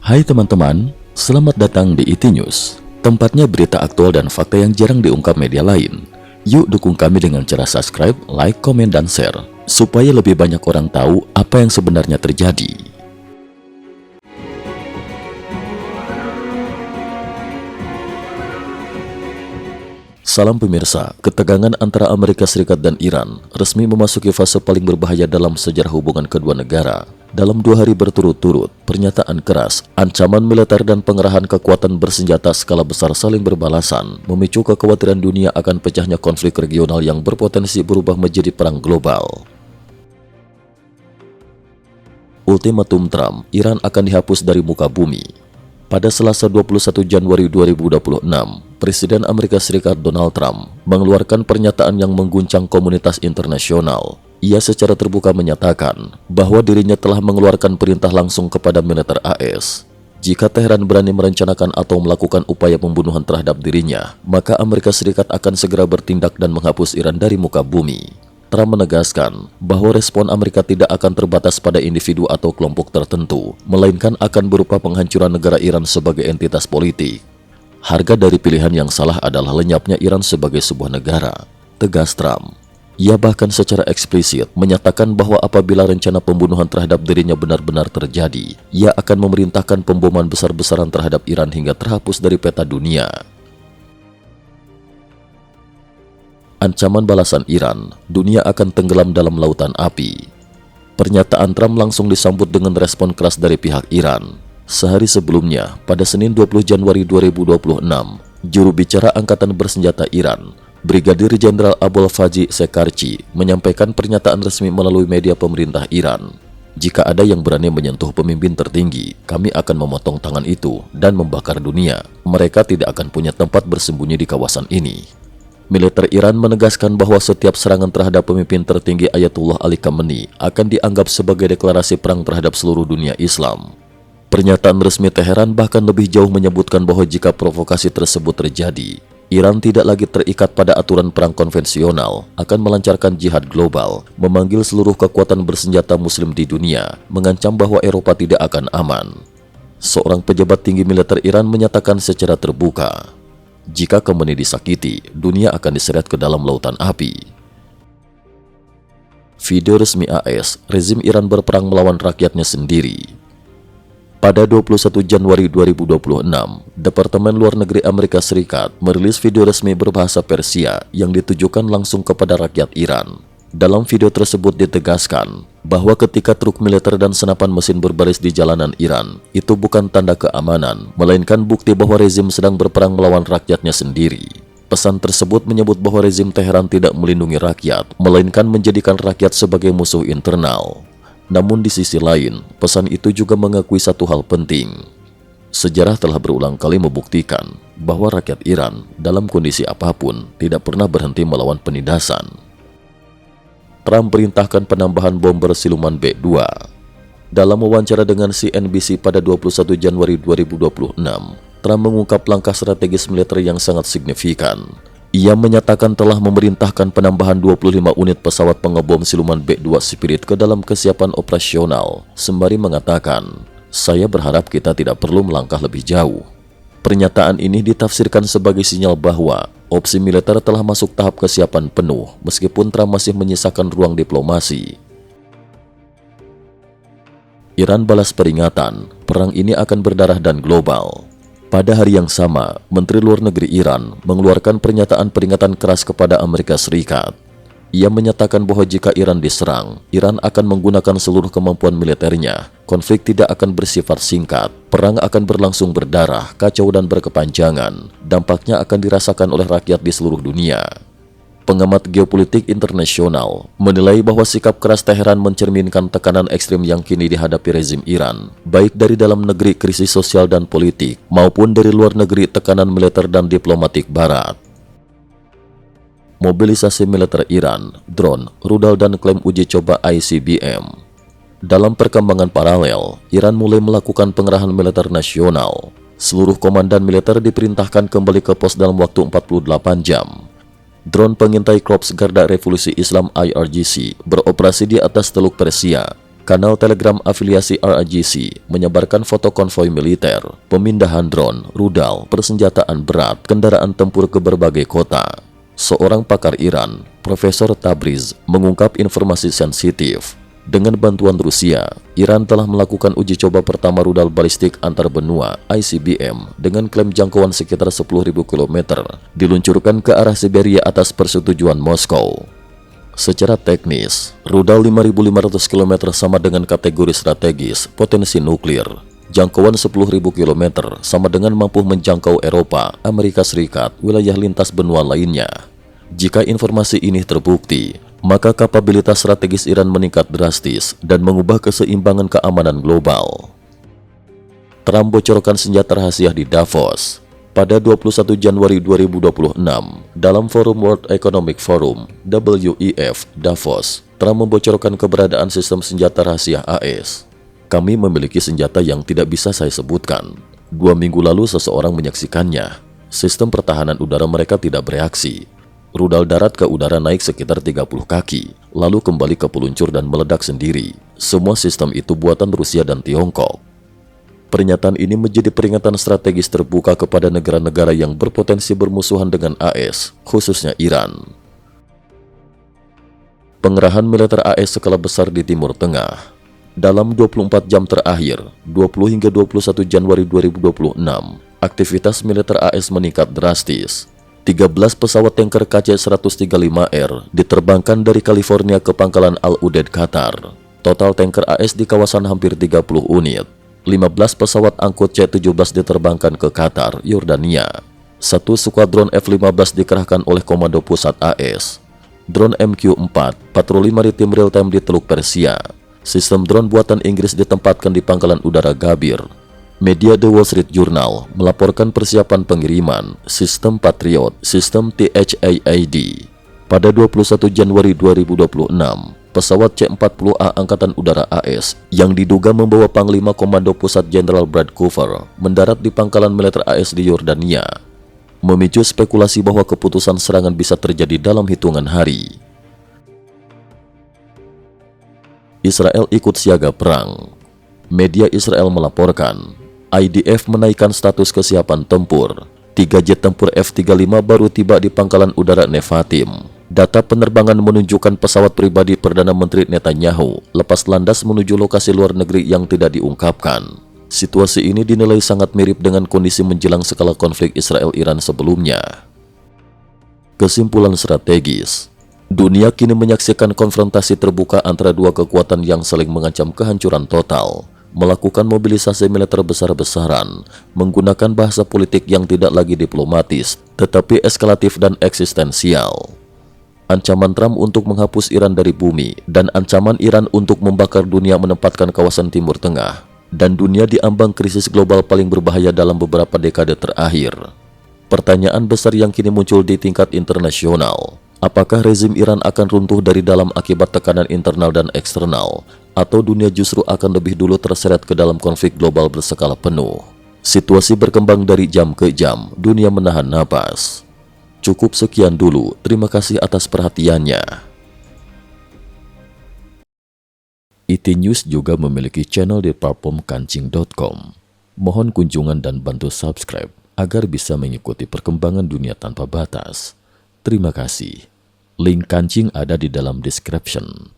Hai teman-teman, selamat datang di IT News, tempatnya berita aktual dan fakta yang jarang diungkap media lain. Yuk dukung kami dengan cara subscribe, like, komen, dan share, supaya lebih banyak orang tahu apa yang sebenarnya terjadi. Salam pemirsa, ketegangan antara Amerika Serikat dan Iran resmi memasuki fase paling berbahaya dalam sejarah hubungan kedua negara. Dalam 2 hari berturut-turut, pernyataan keras, ancaman militer dan pengerahan kekuatan bersenjata skala besar saling berbalasan, memicu kekhawatiran dunia akan pecahnya konflik regional yang berpotensi berubah menjadi perang global. Ultimatum Trump, Iran akan dihapus dari muka bumi. Pada Selasa 21 Januari 2026, Presiden Amerika Serikat Donald Trump mengeluarkan pernyataan yang mengguncang komunitas internasional. Ia secara terbuka menyatakan bahwa dirinya telah mengeluarkan perintah langsung kepada militer AS. Jika Teheran berani merencanakan atau melakukan upaya pembunuhan terhadap dirinya, maka Amerika Serikat akan segera bertindak dan menghapus Iran dari muka bumi. Trump menegaskan bahwa respon Amerika tidak akan terbatas pada individu atau kelompok tertentu, melainkan akan berupa penghancuran negara Iran sebagai entitas politik. Harga dari pilihan yang salah adalah lenyapnya Iran sebagai sebuah negara, tegas Trump. Ia bahkan secara eksplisit menyatakan bahwa apabila rencana pembunuhan terhadap dirinya benar-benar terjadi, ia akan memerintahkan pemboman besar-besaran terhadap Iran hingga terhapus dari peta dunia. Ancaman balasan Iran, dunia akan tenggelam dalam lautan api. Pernyataan Trump langsung disambut dengan respon keras dari pihak Iran. Sehari sebelumnya, pada Senin 20 Januari 2026, juru bicara Angkatan Bersenjata Iran, Brigadir Jenderal Abul Faji Sekarci, menyampaikan pernyataan resmi melalui media pemerintah Iran. Jika ada yang berani menyentuh pemimpin tertinggi, kami akan memotong tangan itu dan membakar dunia. Mereka tidak akan punya tempat bersembunyi di kawasan ini. Militer Iran menegaskan bahwa setiap serangan terhadap pemimpin tertinggi Ayatullah Ali Khamenei akan dianggap sebagai deklarasi perang terhadap seluruh dunia Islam. Pernyataan resmi Teheran bahkan lebih jauh menyebutkan bahwa jika provokasi tersebut terjadi, Iran tidak lagi terikat pada aturan perang konvensional, akan melancarkan jihad global, memanggil seluruh kekuatan bersenjata muslim di dunia, mengancam bahwa Eropa tidak akan aman. Seorang pejabat tinggi militer Iran menyatakan secara terbuka, jika Khamenei disakiti, dunia akan diseret ke dalam lautan api. Video resmi AS, rezim Iran berperang melawan rakyatnya sendiri. Pada 21 Januari 2026, Departemen Luar Negeri Amerika Serikat merilis video resmi berbahasa Persia yang ditujukan langsung kepada rakyat Iran. Dalam video tersebut ditegaskan bahwa ketika truk militer dan senapan mesin berbaris di jalanan Iran, itu bukan tanda keamanan, melainkan bukti bahwa rezim sedang berperang melawan rakyatnya sendiri. Pesan tersebut menyebut bahwa rezim Teheran tidak melindungi rakyat, melainkan menjadikan rakyat sebagai musuh internal. Namun di sisi lain, pesan itu juga mengakui satu hal penting. Sejarah telah berulang kali membuktikan bahwa rakyat Iran dalam kondisi apapun tidak pernah berhenti melawan penindasan. Trump perintahkan penambahan bomber siluman B-2. Dalam wawancara dengan CNBC pada 21 Januari 2026, Trump mengungkap langkah strategis militer yang sangat signifikan. Ia menyatakan telah memerintahkan penambahan 25 unit pesawat pengebom siluman B-2 Spirit ke dalam kesiapan operasional, sembari mengatakan, "Saya berharap kita tidak perlu melangkah lebih jauh." Pernyataan ini ditafsirkan sebagai sinyal bahwa opsi militer telah masuk tahap kesiapan penuh, meskipun Trump masih menyisakan ruang diplomasi. Iran balas peringatan, perang ini akan berdarah dan global. Pada hari yang sama, Menteri Luar Negeri Iran mengeluarkan pernyataan peringatan keras kepada Amerika Serikat. Ia menyatakan bahwa jika Iran diserang, Iran akan menggunakan seluruh kemampuan militernya. Konflik tidak akan bersifat singkat, perang akan berlangsung berdarah, kacau dan berkepanjangan. Dampaknya akan dirasakan oleh rakyat di seluruh dunia. Pengamat geopolitik internasional menilai bahwa sikap keras Teheran mencerminkan tekanan ekstrim yang kini dihadapi rezim Iran, baik dari dalam negeri krisis sosial dan politik, maupun dari luar negeri tekanan militer dan diplomatik barat. Mobilisasi militer Iran, drone, rudal dan klaim uji coba ICBM. Dalam perkembangan paralel, Iran mulai melakukan pengerahan militer nasional. Seluruh komandan militer diperintahkan kembali ke pos dalam waktu 48 jam. Drone pengintai Korps Garda Revolusi Islam IRGC beroperasi di atas Teluk Persia. Kanal Telegram afiliasi RIGC menyebarkan foto konvoi militer, pemindahan drone, rudal, persenjataan berat, kendaraan tempur ke berbagai kota. Seorang pakar Iran, Profesor Tabriz, mengungkap informasi sensitif. Dengan bantuan Rusia, Iran telah melakukan uji coba pertama rudal balistik antar benua ICBM dengan klaim jangkauan sekitar 10.000 km, diluncurkan ke arah Siberia atas persetujuan Moskow. Secara teknis, rudal 5.500 km sama dengan kategori strategis potensi nuklir. Jangkauan 10.000 km sama dengan mampu menjangkau Eropa, Amerika Serikat, wilayah lintas benua lainnya. Jika informasi ini terbukti, maka kapabilitas strategis Iran meningkat drastis dan mengubah keseimbangan keamanan global. Trump bocorkan senjata rahasia di Davos. Pada 21 Januari 2026, dalam forum World Economic Forum (WEF) Davos, Trump membocorkan keberadaan sistem senjata rahasia AS. Kami memiliki senjata yang tidak bisa saya sebutkan. 2 minggu lalu seseorang menyaksikannya. Sistem pertahanan udara mereka tidak bereaksi. Rudal darat ke udara naik sekitar 30 kaki, lalu kembali ke peluncur dan meledak sendiri. Semua sistem itu buatan Rusia dan Tiongkok. Pernyataan ini menjadi peringatan strategis terbuka kepada negara-negara yang berpotensi bermusuhan dengan AS, khususnya Iran. Pengerahan militer AS skala besar di Timur Tengah. Dalam 24 jam terakhir, 20 hingga 21 Januari 2026, aktivitas militer AS meningkat drastis. 13 pesawat tanker KC-135R diterbangkan dari California ke pangkalan Al Udeid, Qatar. Total tanker AS di kawasan hampir 30 unit. 15 pesawat angkut C-17 diterbangkan ke Qatar, Yordania. 1 skuadron F-15 dikerahkan oleh Komando Pusat AS. Drone MQ-4 patroli maritim real-time di Teluk Persia. Sistem drone buatan Inggris ditempatkan di pangkalan udara Gabir. Media The Wall Street Journal melaporkan persiapan pengiriman sistem Patriot, sistem THAAD. Pada 21 Januari 2026, pesawat C-40A Angkatan Udara AS yang diduga membawa Panglima Komando Pusat Jenderal Brad Coover mendarat di pangkalan militer AS di Yordania, memicu spekulasi bahwa keputusan serangan bisa terjadi dalam hitungan hari. Israel ikut siaga perang. Media Israel melaporkan, IDF menaikkan status kesiapan tempur. 3 jet tempur F-35 baru tiba di pangkalan udara Nevatim. Data penerbangan menunjukkan pesawat pribadi Perdana Menteri Netanyahu lepas landas menuju lokasi luar negeri yang tidak diungkapkan. Situasi ini dinilai sangat mirip dengan kondisi menjelang skala konflik Israel-Iran sebelumnya. Kesimpulan strategis. Dunia kini menyaksikan konfrontasi terbuka antara dua kekuatan yang saling mengancam kehancuran total, melakukan mobilisasi militer besar-besaran, menggunakan bahasa politik yang tidak lagi diplomatis, tetapi eskalatif dan eksistensial. Ancaman Trump untuk menghapus Iran dari bumi dan ancaman Iran untuk membakar dunia menempatkan kawasan Timur Tengah dan dunia di ambang krisis global paling berbahaya dalam beberapa dekade terakhir. Pertanyaan besar yang kini muncul di tingkat internasional, apakah rezim Iran akan runtuh dari dalam akibat tekanan internal dan eksternal, atau dunia justru akan lebih dulu terseret ke dalam konflik global berskala penuh? Situasi berkembang dari jam ke jam, dunia menahan napas. Cukup sekian dulu, terima kasih atas perhatiannya. IT News juga memiliki channel di platform kancing.com. Mohon kunjungan dan bantu subscribe agar bisa mengikuti perkembangan dunia tanpa batas. Terima kasih. Link kancing ada di dalam description.